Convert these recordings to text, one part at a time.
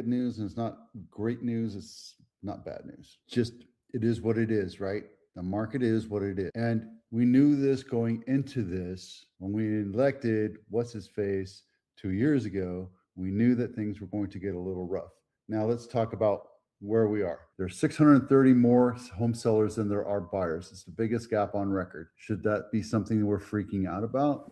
good news and it's not great news. It's not bad news. Just, it is what it is, right? The market is what it is. And we knew this going into this when we elected what's his face 2 years ago. We knew that things were going to get a little rough. Now let's talk about where we are. There's 630 more home sellers than there are buyers. It's the biggest gap on record. Should that be something that we're freaking out about?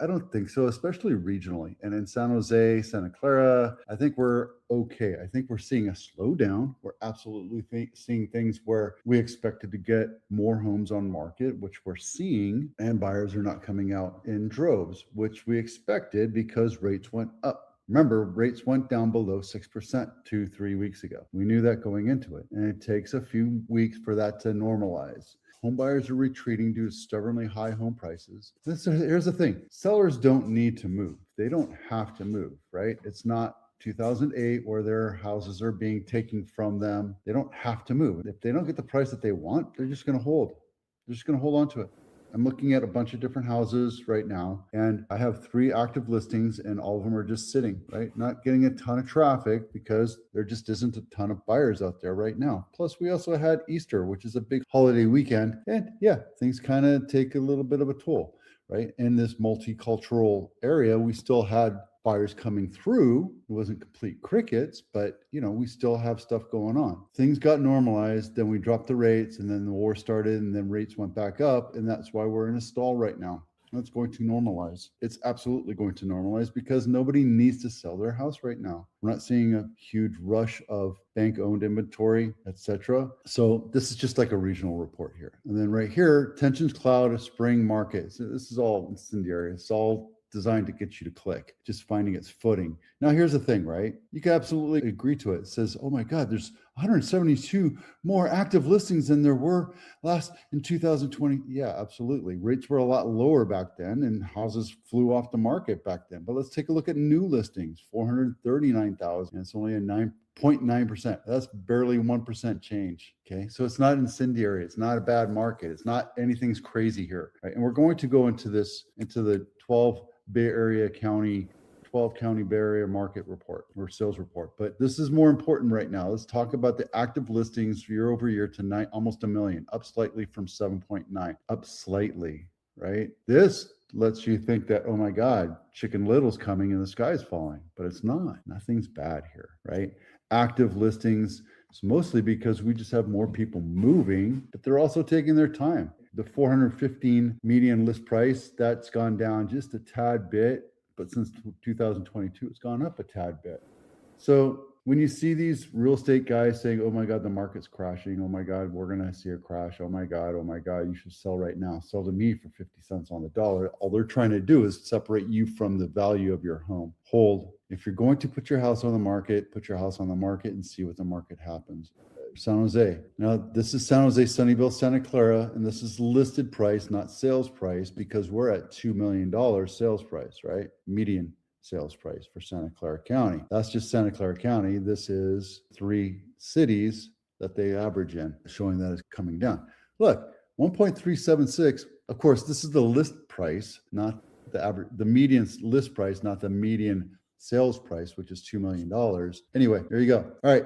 I don't think so, especially regionally. And in San Jose, Santa Clara, I think we're okay. I think we're seeing a slowdown. We're absolutely seeing things where we expected to get more homes on market, which we're seeing, and buyers are not coming out in droves, which we expected because rates went up. Remember, rates went down below 6% 2-3 weeks ago. We knew that going into it, and it takes a few weeks for that to normalize. Home buyers are retreating due to stubbornly high home prices. Here's the thing. Sellers don't need to move. They don't have to move, right? It's not 2008 where their houses are being taken from them. They don't have to move. If they don't get the price that they want, they're just going to hold. They're just going to hold on to it. I'm looking at a bunch of different houses right now, and I have 3 active listings, and all of them are just sitting, right? Not getting a ton of traffic because there just isn't a ton of buyers out there right now. Plus, we also had Easter, which is a big holiday weekend. And yeah, things kind of take a little bit of a toll, right? In this multicultural area, we still had buyers coming through. It wasn't complete crickets, but we still have stuff going on. Things got normalized, then we dropped the rates, and then the war started, and then rates went back up, and that's why we're in a stall right now. That's going to normalize. It's absolutely going to normalize because nobody needs to sell their house right now. We're not seeing a huge rush of bank-owned inventory, etc. So this is just like a regional report here. And then right here, tensions cloud a spring market. So this is all incendiary. It's all designed to get you to click, just finding its footing. Now, here's the thing, right? You can absolutely agree to it. It says, oh my God, there's 172 more active listings than there were last in 2020. Yeah, absolutely. Rates were a lot lower back then and houses flew off the market back then. But let's take a look at new listings, 439,000. It's only a 9.9%. That's barely 1% change. Okay. So it's not incendiary. It's not a bad market. It's not anything's crazy here. Right? And we're going to go into the 12 county Bay Area market report or sales report. But this is more important right now. Let's talk about the active listings year over year to almost 1 million, up slightly from 7.9, up slightly, right? This lets you think that, oh my God, Chicken Little's coming and the sky's falling, but it's not. Nothing's bad here, right? Active listings, it's mostly because we just have more people moving, but they're also taking their time. The 415 median list price, that's gone down just a tad bit, but since 2022, it's gone up a tad bit. So when you see these real estate guys saying, oh my God, the market's crashing. Oh my God, we're going to see a crash. Oh my God, you should sell right now. Sell to me for 50 cents on the dollar. All they're trying to do is separate you from the value of your home. Hold. If you're going to put your house on the market, put your house on the market and see what the market happens. San Jose. Now, this is San Jose, Sunnyvale, Santa Clara, and this is listed price, not sales price, because we're at $2 million sales price, right? Median sales price for Santa Clara County. That's just Santa Clara County. This is 3 cities that they average in, showing that it's coming down. Look, 1.376. Of course, this is the list price, not the average, the median list price, not the median sales price, which is $2 million. Anyway, there you go. All right.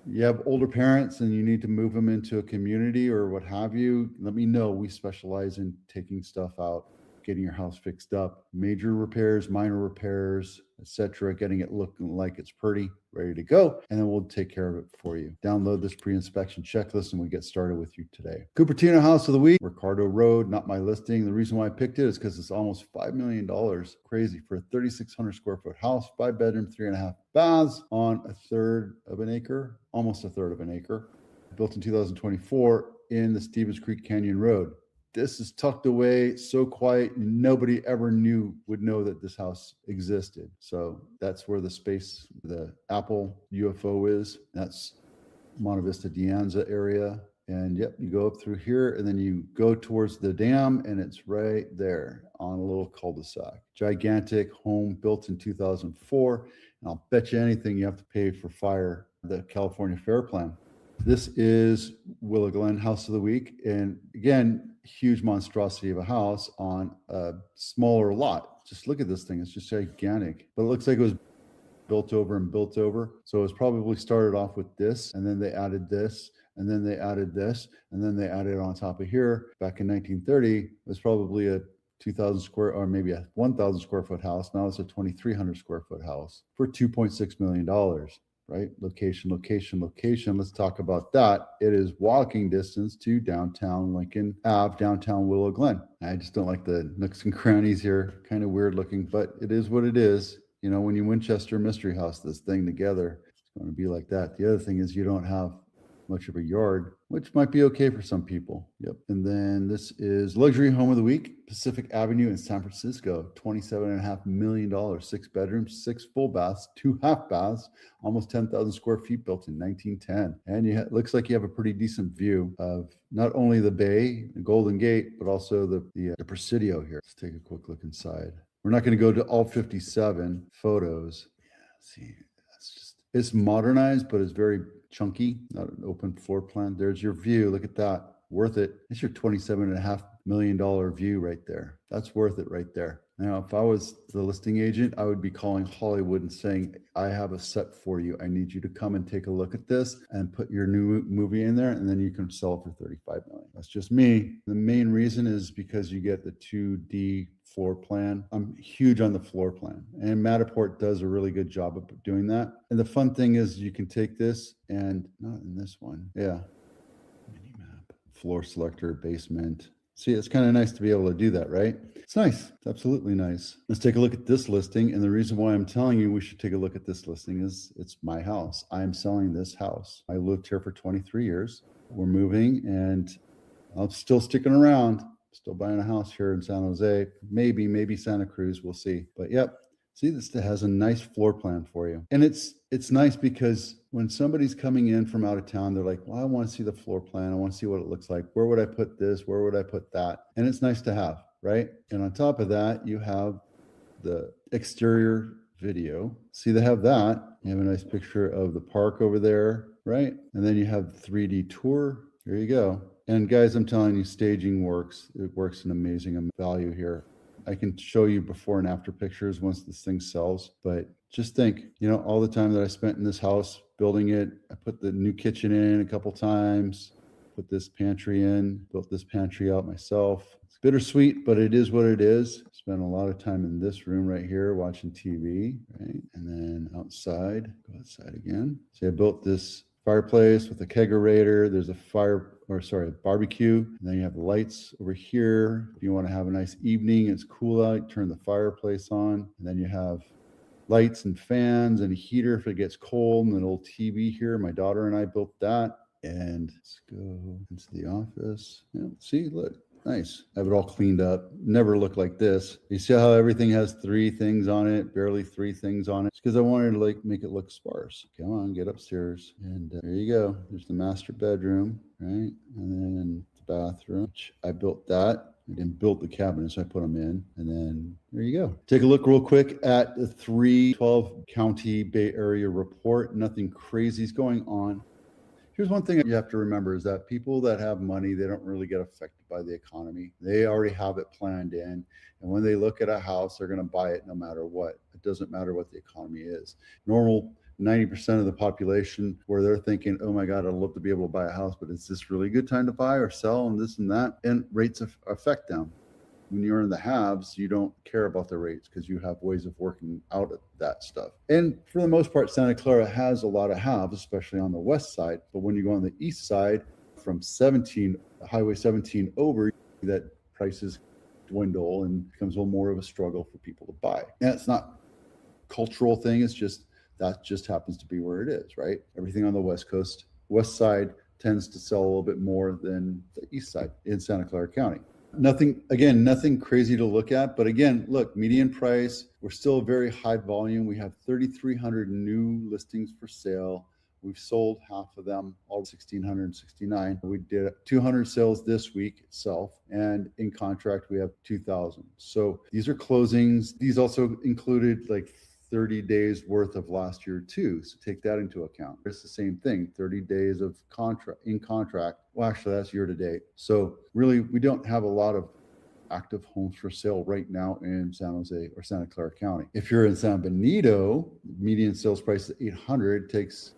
You have older parents and you need to move them into a community or what have you, let me know. We specialize in taking stuff out, getting your house fixed up, major repairs, minor repairs, etc., getting it looking like it's pretty, ready to go, and then we'll take care of it for you. Download this pre-inspection checklist and we get started with you today. Cupertino House of the Week, Ricardo Road, not my listing. The reason why I picked it is because it's almost $5 million. Crazy for a 3,600 square foot house, 5 bedroom, 3.5 baths on a third of an acre, almost a third of an acre, built in 2024 in the Stevens Creek Canyon Road. This is tucked away, so quiet, nobody ever would know that this house existed. So that's where the Apple UFO is. That's Monte Vista De Anza area. And yep, you go up through here and then you go towards the dam and it's right there on a little cul-de-sac. Gigantic home built in 2004. And I'll bet you anything you have to pay for fire, the California Fair Plan. This is Willow Glen House of the Week. And again, huge monstrosity of a house on a smaller lot. Just look at this thing. It's just gigantic. But it looks like it was built over and built over. So it was probably started off with this, and then they added this, and then they added this, and then they added on top of here. Back in 1930, it was probably a 2,000 square, or maybe a 1,000 square foot house. Now it's a 2,300 square foot house for $2.6 million, right? Location, location, location. Let's talk about that. It is walking distance to downtown Lincoln Ave, downtown Willow, Glen. I just don't like the nooks and crannies here. Kind of weird looking, but it is what it is. You know, when you Winchester Mystery House this thing together, it's going to be like that. The other thing is you don't have much of a yard, which might be okay for some people. Yep. And then this is luxury home of the week, Pacific Avenue in San Francisco, $27.5 million, 6 bedrooms, 6 full baths, 2 half baths, almost 10,000 square feet, built in 1910. And it looks like you have a pretty decent view of not only the bay, the Golden Gate, but also the Presidio here. Let's take a quick look inside. We're not going to go to all 57 photos. Yeah, see, it's modernized, but it's very chunky, not an open floor plan. There's your view. Look at that. Worth it. It's your $27.5 million view right there. That's worth it right there. Now, if I was the listing agent, I would be calling Hollywood and saying, I have a set for you. I need you to come and take a look at this and put your new movie in there, and then you can sell it for $35 million. That's just me. The main reason is because you get the 2D floor plan. I'm huge on the floor plan, and Matterport does a really good job of doing that. And the fun thing is you can take this and not in this one. Yeah. Mini map, floor selector, basement. See, it's kind of nice to be able to do that, right? It's nice. It's absolutely nice. Let's take a look at this listing. And the reason why I'm telling you we should take a look at this listing is it's my house. I'm selling this house. I lived here for 23 years. We're moving, and I'm still sticking around. Still buying a house here in San Jose, maybe Santa Cruz, we'll see. But yep, see, this has a nice floor plan for you. And it's nice because when somebody's coming in from out of town, they're like, well, I want to see the floor plan. I want to see what it looks like. Where would I put this? Where would I put that? And it's nice to have, right? And on top of that, you have the exterior video. See, they have that. You have a nice picture of the park over there, right? And then you have the 3D tour. There you go. And guys, I'm telling you, staging works. It works an amazing value here. I can show you before and after pictures once this thing sells, but just think, you know, all the time that I spent in this house building it. I put the new kitchen in a couple times, put this pantry in, built this pantry out myself. It's bittersweet, but it is what it is. Spent a lot of time in this room right here watching TV, right? And then outside, go outside again. So I built this fireplace with a kegerator. There's a barbecue. And then you have the lights over here. If you want to have a nice evening, it's cool out, turn the fireplace on. And then you have lights and fans and a heater if it gets cold, and an old TV here. My daughter and I built that. And let's go into the office. Yeah, see, look. Nice. Have it all cleaned up. Never looked like this. You see how everything has 3 things on it, barely 3 things on it? It's because I wanted to make it look sparse. Come on, get upstairs. And there you go. There's the master bedroom, right? And then the bathroom. I built that. I didn't build the cabinets, I put them in. And then there you go. Take a look real quick at the 312 County Bay Area report. Nothing crazy is going on. Here's one thing you have to remember is that people that have money, they don't really get affected by the economy. They already have it planned in. And when they look at a house, they're going to buy it no matter what. It doesn't matter what the economy is. Normal 90% of the population where they're thinking, oh my God, I'd love to be able to buy a house, but is this really a good time to buy or sell and this and that? And rates affect them. When you're in the haves, you don't care about the rates because you have ways of working out that stuff. And for the most part, Santa Clara has a lot of haves, especially on the west side. But when you go on the east side, from Highway 17 over, that prices dwindle and becomes a little more of a struggle for people to buy. And it's not a cultural thing. It's just that just happens to be where it is, right? Everything on the west coast, west side tends to sell a little bit more than the east side in Santa Clara County. Nothing crazy to look at, but again, look, median price, we're still a very high volume. We have 3,300 new listings for sale. We've sold half of them, all 1,669. We did 200 sales this week itself, and in contract, we have 2,000. So these are closings. These also included like 30 days worth of last year too. So take that into account. It's the same thing, 30 days of contract. Well, actually that's year to date. So really we don't have a lot of active homes for sale right now in San Jose or Santa Clara County. If you're in San Benito, median sales price is 800, takes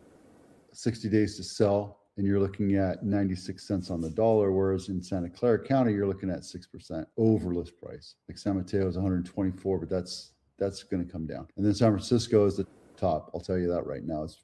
60 days to sell, and you're looking at 96 cents on the dollar, whereas in Santa Clara County, you're looking at 6% over list price. Like San Mateo is 124, but that's going to come down. And then San Francisco is the top. I'll tell you that right now. It's